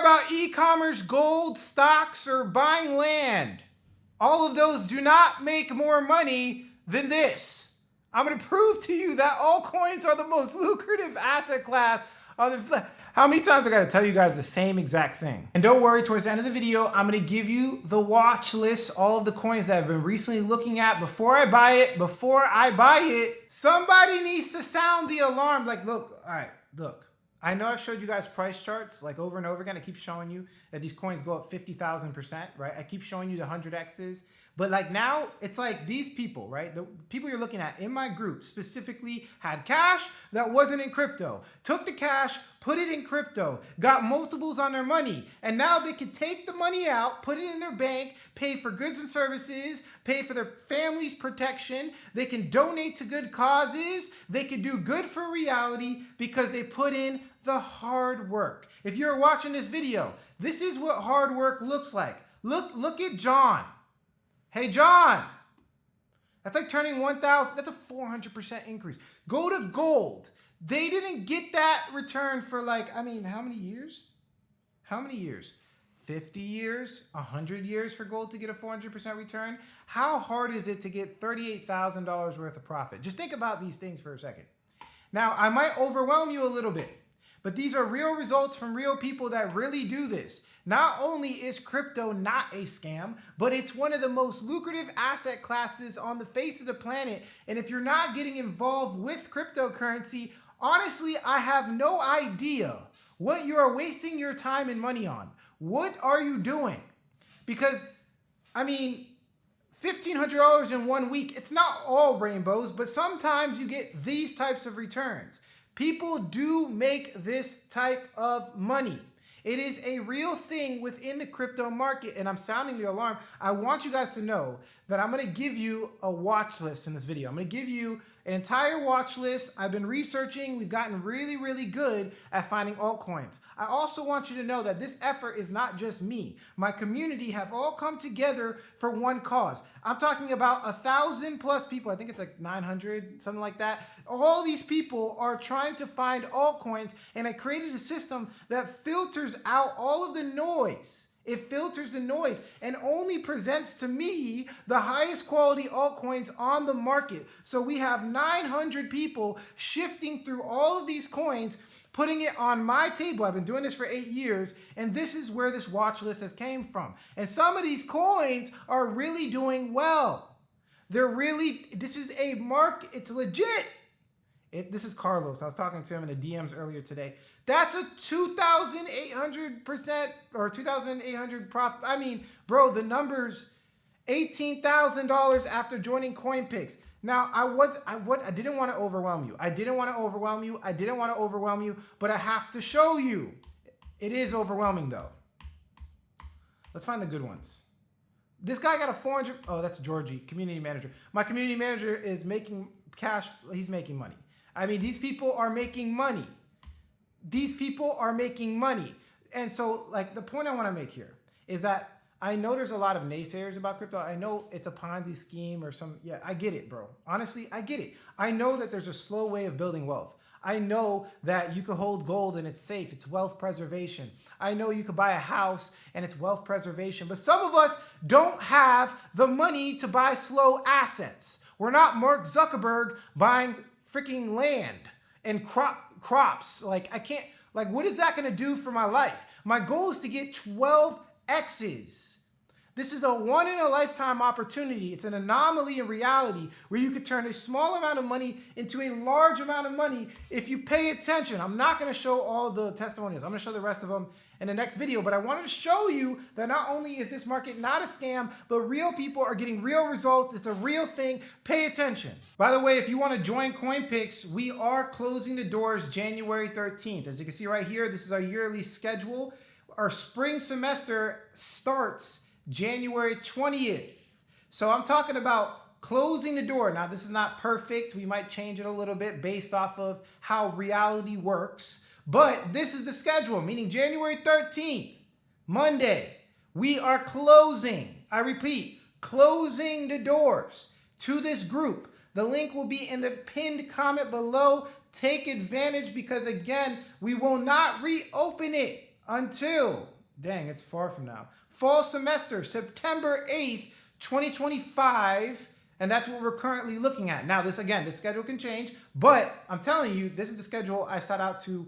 about e-commerce, gold, stocks, or buying land. All of those do not make more money than this. I'm going to prove to you that altcoins are the most lucrative asset class on the How many times I got to tell you guys the same exact thing? And don't worry, towards the end of the video, I'm going to give you the watch list, all of the coins that I've been recently looking at before I buy it. Somebody needs to sound the alarm. Like, look, all right, look. I know I've showed you guys price charts like over and over again. I keep showing you that these coins go up 50,000%, right? I keep showing you the 100Xs. But like now, it's like these people, right? The people you're looking at in my group specifically had cash that wasn't in crypto. Took the cash, put it in crypto, got multiples on their money. And now they can take the money out, put it in their bank, pay for goods and services, pay for their family's protection. They can donate to good causes. They can do good for reality because they put in the hard work. If you're watching this video, this is what hard work looks like. Look at John. Hey, John, that's like turning 1,000. That's a 400% increase. Go to gold. They didn't get that return for like, I mean, how many years? How many years? 50 years, 100 years for gold to get a 400% return? How hard is it to get $38,000 worth of profit? Just think about these things for a second. Now, I might overwhelm you a little bit, but these are real results from real people that really do this. Not only is crypto not a scam, but it's one of the most lucrative asset classes on the face of the planet. And if you're not getting involved with cryptocurrency, honestly, I have no idea what you are wasting your time and money on. What are you doing? Because, I mean, $1,500 in 1 week, it's not all rainbows, but sometimes you get these types of returns. People do make this type of money. It is a real thing within the crypto market, and I'm sounding the alarm. I want you guys to know that I'm going to give you a watch list in this video. I'm going to give you an entire watch list. I've been researching. We've gotten really, really good at finding altcoins. I also want you to know that this effort is not just me. My community have all come together for one cause. I'm talking about 1,000+ people. I think it's like 900, something like that. All these people are trying to find altcoins, and I created a system that filters out all of the noise. It filters the noise and only presents to me the highest quality altcoins on the market. So we have 900 people shifting through all of these coins, putting it on my table. I've been doing this for 8 years, and this is where this watch list has came from. And some of these coins are really doing well. This is a market, it's legit. This is Carlos. I was talking to him in the DMs earlier today. That's a 2,800% or 2,800 profit. I mean, bro, the numbers, $18,000 after joining CoinPix. Now, I didn't want to overwhelm you. I didn't want to overwhelm you, but I have to show you. It is overwhelming though. Let's find the good ones. This guy got a 400. Oh, that's Georgie, community manager. My community manager is making cash. He's making money. I mean, these people are making money. These people are making money. And so, like, the point I want to make here is that I know there's a lot of naysayers about crypto. I know it's a Ponzi scheme or yeah, I get it, bro. Honestly, I get it. I know that there's a slow way of building wealth. I know that you could hold gold and it's safe. It's wealth preservation. I know you could buy a house and it's wealth preservation. But some of us don't have the money to buy slow assets. We're not Mark Zuckerberg buying freaking land and crops. Like, I can't, like, what is that going to do for my life? My goal is to get 12 X's. This is a one in a lifetime opportunity. It's an anomaly in reality where you could turn a small amount of money into a large amount of money if you pay attention. I'm not going to show all the testimonials. I'm going to show the rest of them in the next video, but I wanted to show you that not only is this market not a scam, but real people are getting real results. It's a real thing. Pay attention. By the way, if you want to join CoinPix, we are closing the doors January 13th. As you can see right here, this is our yearly schedule. Our spring semester starts January 20th. So I'm talking about closing the door. Now, this is not perfect. We might change it a little bit based off of how reality works. But this is the schedule, meaning January 13th, Monday, we are closing. I repeat, closing the doors to this group. The link will be in the pinned comment below. Take advantage because, again, we will not reopen it until Dang, it's far from now. Fall semester, September 8th, 2025. And that's what we're currently looking at. Now, this schedule can change, but I'm telling you, this is the schedule I set out to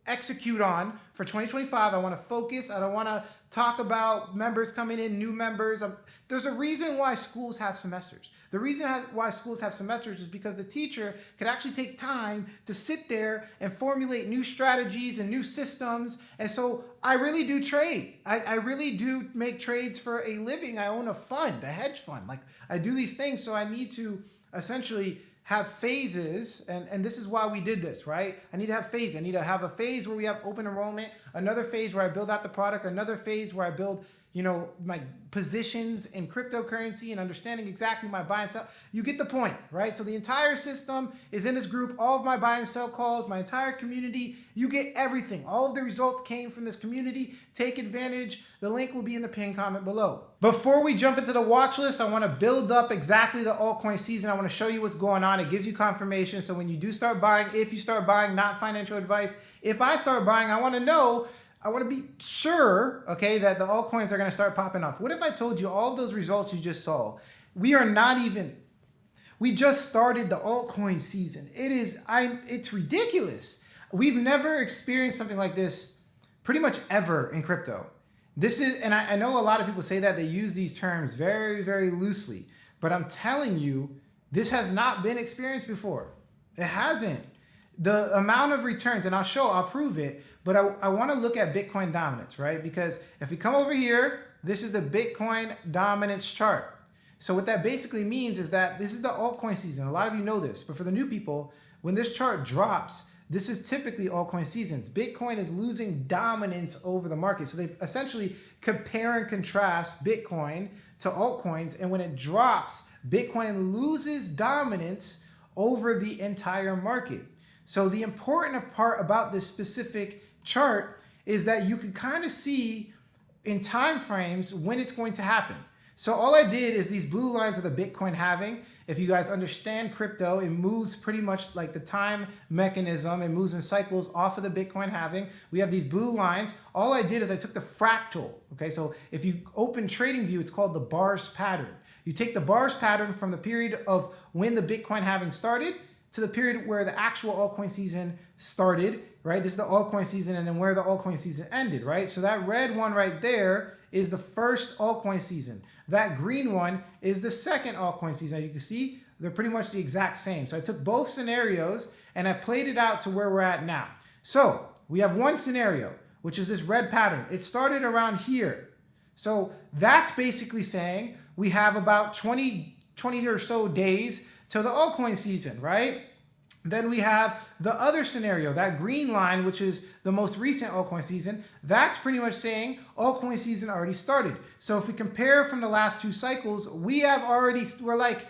execute on for 2025. I want to focus. I don't want to talk about members coming in, new members. There's a reason why schools have semesters. The reason why schools have semesters is because the teacher could actually take time to sit there and formulate new strategies and new systems. And so I really do trade. I really do make trades for a living. I own a fund, a hedge fund. Like, I do these things, so I need to essentially have phases, and this is why we did this, right? I need to have phases. I need to have a phase where we have open enrollment, another phase where I build out the product, another phase where I build, my positions in cryptocurrency and understanding exactly my buy and sell. You get the point, right? So the entire system is in this group, all of my buy and sell calls, my entire community. You get everything. All of the results came from this community. Take advantage. The link will be in the pinned comment below. Before we jump into the watch list, I want to build up exactly the altcoin season. I want to show you what's going on. It gives you confirmation. So when you do start buying, if you start buying, not financial advice. If I start buying, I want to be sure, okay, that the altcoins are going to start popping off. What if I told you all of those results you just saw? We just started the altcoin season. It's ridiculous. We've never experienced something like this pretty much ever in crypto. And I know a lot of people say that they use these terms very, very loosely, but I'm telling you, this has not been experienced before. It hasn't. The amount of returns, and I'll prove it, but I want to look at Bitcoin dominance, right? Because if we come over here, this is the Bitcoin dominance chart. So what that basically means is that this is the altcoin season. A lot of you know this, but for the new people, when this chart drops, this is typically altcoin seasons. Bitcoin is losing dominance over the market. So they essentially compare and contrast Bitcoin to altcoins. And when it drops, Bitcoin loses dominance over the entire market. So the important part about this specific chart is that you can kind of see in time frames when it's going to happen. So all I did is these blue lines are the Bitcoin halving. If you guys understand crypto, it moves pretty much like the time mechanism. It moves in cycles off of the Bitcoin halving. We have these blue lines. All I did is I took the fractal. Okay, so if you open TradingView, it's called the bars pattern. You take the bars pattern from the period of when the Bitcoin halving started to the period where the actual altcoin season started, right? This is the altcoin season, and then where the altcoin season ended, right? So that red one right there is the first altcoin season. That green one is the second altcoin season. As you can see, they're pretty much the exact same. So I took both scenarios and I played it out to where we're at now. So we have one scenario, which is this red pattern. It started around here. So that's basically saying we have about 20 or so days till the altcoin season, right? Then we have the other scenario, that green line, which is the most recent altcoin season. That's pretty much saying altcoin season already started. So if we compare from the last two cycles, we're like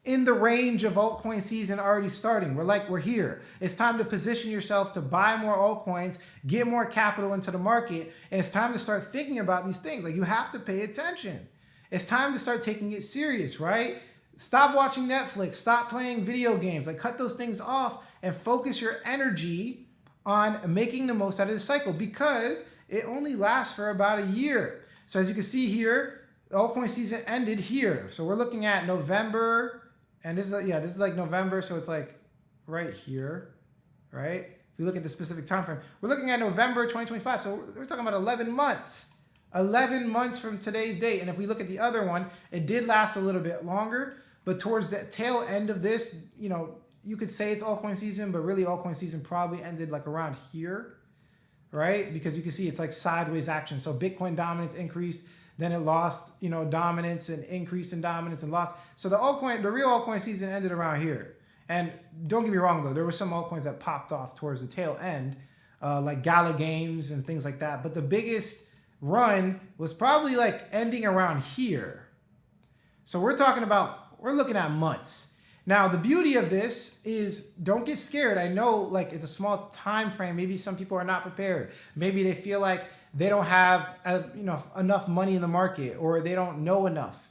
in the range of altcoin season already starting. We're here. It's time to position yourself to buy more altcoins, get more capital into the market, and it's time to start thinking about these things. Like, you have to pay attention. It's time to start taking it serious, right? Stop watching Netflix, stop playing video games, like cut those things off and focus your energy on making the most out of this cycle, because it only lasts for about a year. So as you can see here, the altcoin season ended here. So we're looking at November, and this is like November, so it's like right here, right? If we look at the specific time frame, we're looking at November 2025. So we're talking about 11 months. 11 months from today's date. And if we look at the other one, it did last a little bit longer, but towards the tail end of this, you could say it's altcoin season, but really altcoin season probably ended like around here, right? Because you can see it's like sideways action. So Bitcoin dominance increased, then it lost, dominance, and increased in dominance and lost. So the real altcoin season ended around here. And don't get me wrong though, there were some altcoins that popped off towards the tail end, like Gala Games and things like that. But the biggest run was probably like ending around here. So we're looking at months. Now, the beauty of this is, don't get scared. I know like it's a small time frame. Maybe some people are not prepared. Maybe they feel like they don't have enough money in the market, or they don't know enough.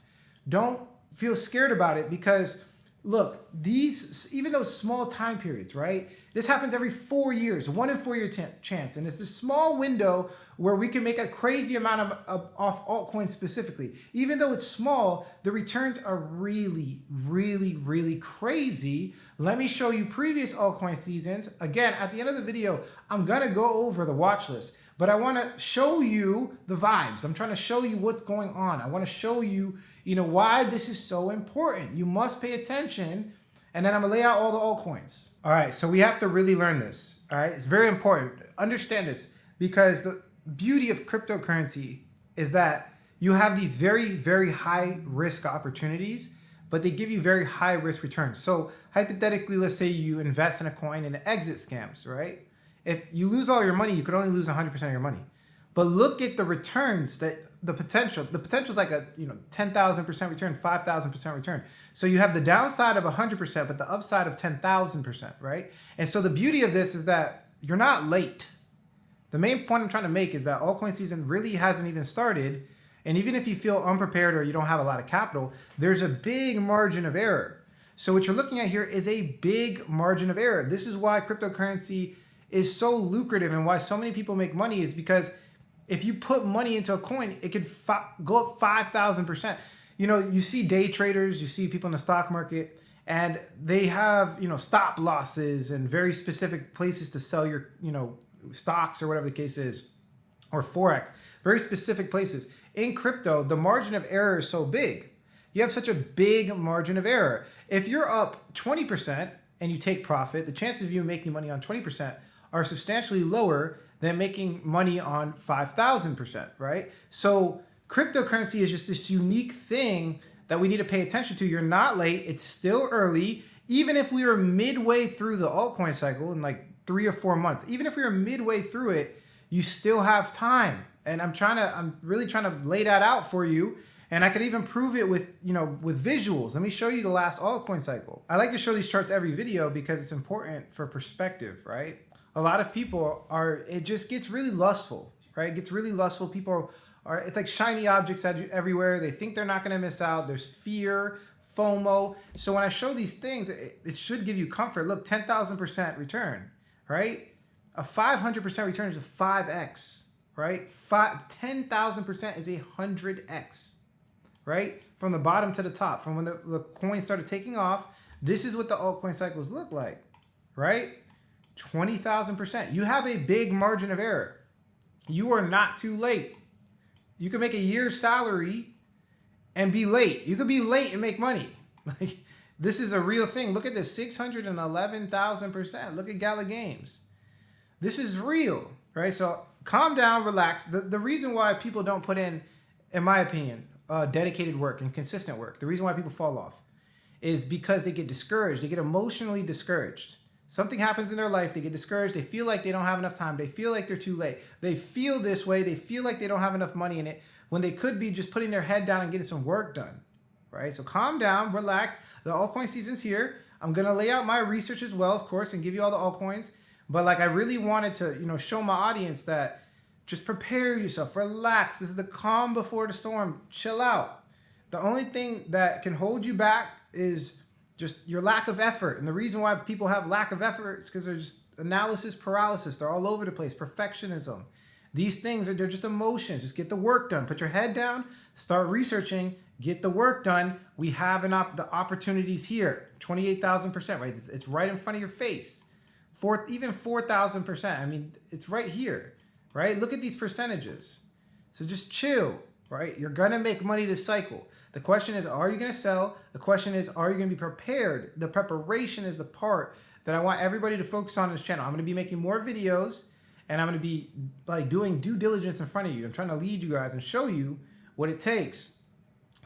Don't feel scared about it, because look, even those small time periods, right? This happens every 4 years, 1 in 4 year chance. And it's this small window where we can make a crazy amount off altcoins specifically. Even though it's small, the returns are really, really, really crazy. Let me show you previous altcoin seasons. Again, at the end of the video, I'm gonna go over the watch list, but I wanna show you the vibes. I'm trying to show you what's going on. I wanna show you, why this is so important. You must pay attention, and then I'm gonna lay out all the altcoins. All right, so we have to really learn this, all right? It's very important. Understand this, because the beauty of cryptocurrency is that you have these very, very high risk opportunities, but they give you very high risk returns. So hypothetically, let's say you invest in a coin and it exit scams, right? If you lose all your money, you could only lose 100% of your money. But look at the returns, that the potential is like a 10,000% return, 5,000% return. So you have the downside of 100%, but the upside of 10,000%, right? And so the beauty of this is that you're not late. The main point I'm trying to make is that altcoin season really hasn't even started. And even if you feel unprepared or you don't have a lot of capital, there's a big margin of error. So what you're looking at here is a big margin of error. This is why cryptocurrency is so lucrative and why so many people make money, is because if you put money into a coin, it could go up 5,000%. You see day traders, you see people in the stock market, and they have, stop losses and very specific places to sell your, stocks or whatever the case is, or Forex, very specific places. In crypto, the margin of error is so big. You have such a big margin of error. If you're up 20% and you take profit, the chances of you making money on 20% are substantially lower than making money on 5,000%, right? So cryptocurrency is just this unique thing that we need to pay attention to. You're not late. It's still early. Even if we were midway through the altcoin cycle in like 3 or 4 months, even if we were midway through it, you still have time. And I'm really trying to lay that out for you. And I could even prove it with visuals. Let me show you the last altcoin cycle. I like to show these charts every video because it's important for perspective, right? A lot of people it just gets really lustful, right? It gets really lustful. People it's like shiny objects everywhere. They think they're not going to miss out. There's fear, FOMO. So when I show these things, it should give you comfort. Look, 10,000% return, right? A 500% return is a 5x, right? 10,000% is a 100x, right? From the bottom to the top, from when the coin started taking off, this is what the altcoin cycles look like, right? 20,000%. You have a big margin of error. You are not too late. You can make a year's salary and be late. You could be late and make money. Like, this is a real thing. Look at this, 611,000%. Look at Gala Games. This is real, right? So calm down, relax. The reason why people don't put in my opinion, dedicated work and consistent work, the reason why people fall off is because they get discouraged. They get emotionally discouraged. Something happens in their life, they get discouraged, they feel like they don't have enough time, they feel like they're too late, they feel this way, they feel like they don't have enough money in it, when they could be just putting their head down and getting some work done, right? So calm down, relax. The altcoin season's here. I'm gonna lay out my research as well, of course, and give you all the altcoins. But like, I really wanted to, show my audience that just prepare yourself, relax. This is the calm before the storm. Chill out. The only thing that can hold you back is just your lack of effort. And the reason why people have lack of effort is because they're just analysis paralysis. They're all over the place. Perfectionism. These things they're just emotions. Just get the work done. Put your head down, start researching, get the work done. We have the opportunities here. 28,000%, right? It's right in front of your face. Even 4,000%. I mean, it's right here, right? Look at these percentages. So just chill, right? You're going to make money this cycle. The question is, are you going to sell? The question is, are you going to be prepared? The preparation is the part that I want everybody to focus on this channel. I'm going to be making more videos, and I'm going to be like doing due diligence in front of you. I'm trying to lead you guys and show you what it takes.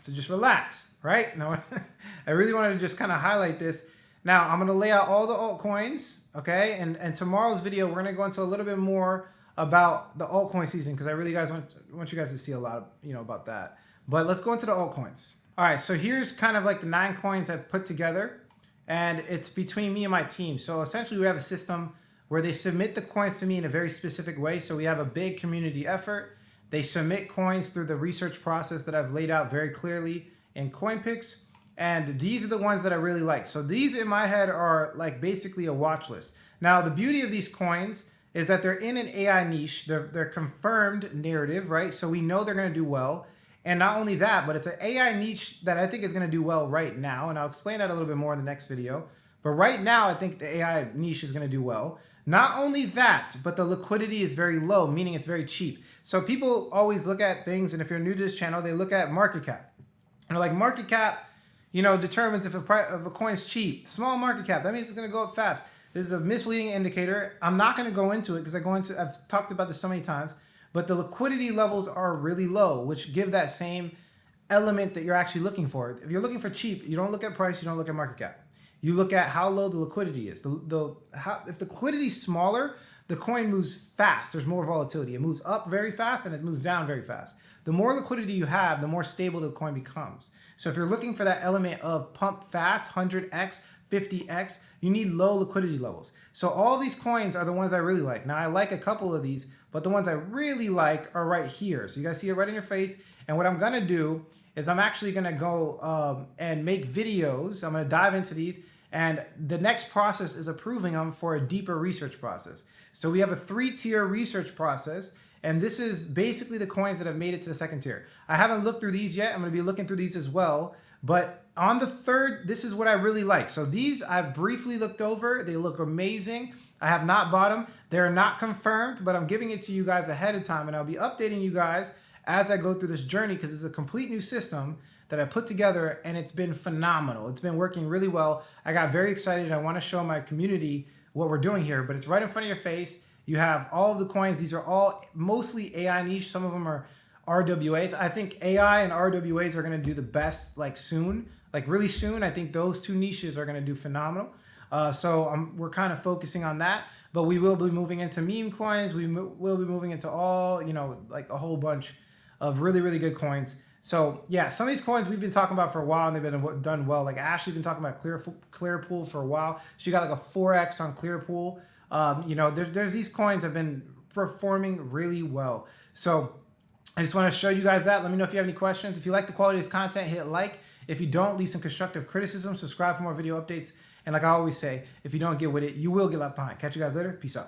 So just relax, right? Now, I really wanted to just kind of highlight this. Now, I'm going to lay out all the altcoins, okay? And tomorrow's video, we're going to go into a little bit more about the altcoin season because I really want you guys to see a lot of, about that. But let's go into the altcoins. All right, so here's kind of like the 9 coins I've put together, and it's between me and my team. So essentially we have a system where they submit the coins to me in a very specific way. So we have a big community effort. They submit coins through the research process that I've laid out very clearly in CoinPix. And these are the ones that I really like. So these in my head are like basically a watch list. Now, the beauty of these coins is that they're in an AI niche. They're confirmed narrative, right? So we know they're going to do well. And not only that, but it's an AI niche that I think is going to do well right now. And I'll explain that a little bit more in the next video. But right now, I think the AI niche is going to do well. Not only that, but the liquidity is very low, meaning it's very cheap. So people always look at things, and if you're new to this channel, they look at market cap. And like market cap, determines if a coin's cheap. Small market cap, that means it's going to go up fast. This is a misleading indicator. I'm not going to go into it because I've talked about this so many times, but the liquidity levels are really low, which give that same element that you're actually looking for. If you're looking for cheap, you don't look at price, you don't look at market cap. You look at how low the liquidity is. If the liquidity is smaller, the coin moves fast. There's more volatility. It moves up very fast and it moves down very fast. The more liquidity you have, the more stable the coin becomes. So if you're looking for that element of pump fast, 100x, 50x, you need low liquidity levels. So all these coins are the ones I really like. Now I like a couple of these, but the ones I really like are right here. So you guys see it right in your face. And what I'm gonna do is I'm actually gonna go and make videos. I'm gonna dive into these, and the next process is approving them for a deeper research process. So we have a 3-tier research process, and this is basically the coins that have made it to the 2nd tier. I haven't looked through these yet. I'm gonna be looking through these as well, but on the 3rd, this is what I really like. So these I've briefly looked over. They look amazing. I have not bought them. They're not confirmed, but I'm giving it to you guys ahead of time, and I'll be updating you guys as I go through this journey, because it's a complete new system that I put together, and it's been phenomenal. It's been working really well. I got very excited. I want to show my community what we're doing here, but it's right in front of your face. You have all of the coins. These are all mostly AI niche. Some of them are RWAs. I think AI and RWAs are going to do the best soon, really soon. I think those 2 niches are going to do phenomenal. So we're kind of focusing on that, but we will be moving into meme coins. We will be moving into all, a whole bunch of really, really good coins. So yeah, some of these coins we've been talking about for a while, and they've been done well. Like Ashley's been talking about Clearpool for a while. She got a 4x on Clearpool. There's these coins have been performing really well. So I just want to show you guys that. Let me know if you have any questions. If you like the quality of this content, hit like. If you don't, leave some constructive criticism. Subscribe for more video updates. And like I always say, if you don't get with it, you will get left behind. Catch you guys later. Peace out.